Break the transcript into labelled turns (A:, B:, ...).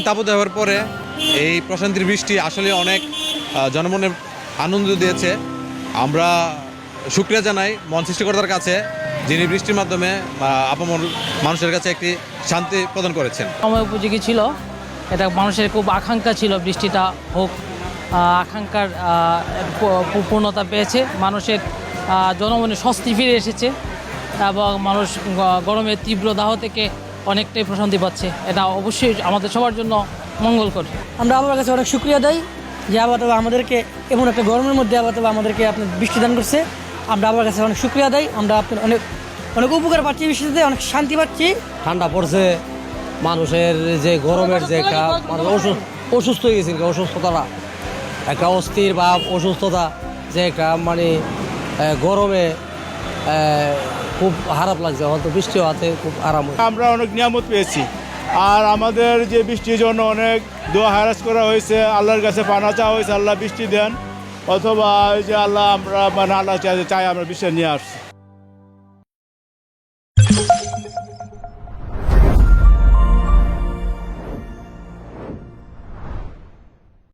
A: তাপদাহের পরে এই প্রশান্তির বৃষ্টি আসলে অনেক জনমনে আনন্দ দিয়েছে। আমরা শুকরিয়া জানাই মন সৃষ্টিকর্তার কাছে, যিনি বৃষ্টির মাধ্যমে আপামর মানুষের কাছে একটি শান্তি প্রদান করেছেন।
B: সময় উপযোগী ছিল, এটা মানুষের খুব আকাঙ্ক্ষা ছিল বৃষ্টিটা হোক, আকাঙ্ক্ষার পূর্ণতা পেয়েছে, মানুষের জনমনে স্বস্তি ফিরে এসেছে এবং মানুষ গরমের তীব্র দাহ থেকে অনেকটাই প্রশান্তি পাচ্ছে। এটা অবশ্যই আমাদের সবার জন্য মঙ্গলকর।
C: আমরা আল্লাহর কাছে অনেক শুকরিয়া দেই যে আল্লাহ তাআলা আমাদেরকে এমন একটা গরমের মধ্যে আল্লাহ তাআলা আমাদেরকে আপনার বৃষ্টি দান করছে। আমরা আল্লাহর কাছে অনেক শুকরিয়া দেই। আমরা আপনার অনেক অনেক উপকার পাচ্ছি, বৃষ্টিতে অনেক শান্তি পাচ্ছি।
D: ঠান্ডা পড়ছে, মানুষের যে গরমের যে একটা মানুষ অসুস্থ হয়ে গেছে, অসুস্থতাটা একটা অস্থির বা অসুস্থতা যে একটা মানে গরমে খুব খারাপ লাগছে, হয়তো বৃষ্টি হওয়াতে খুব আরাম।
E: আমরা অনেক নিয়ামত পেয়েছি, আর আমাদের যে বৃষ্টির জন্য অনেক দোয়া হারাস করা হয়েছে, আল্লাহর কাছে পানা চাওয়া হয়েছে আল্লাহ বৃষ্টি দেন, অথবা ওই যে আল্লাহ আমরা মানে আল্লাহ চাই আমরা বৃষ্টি নিয়ে আসছি।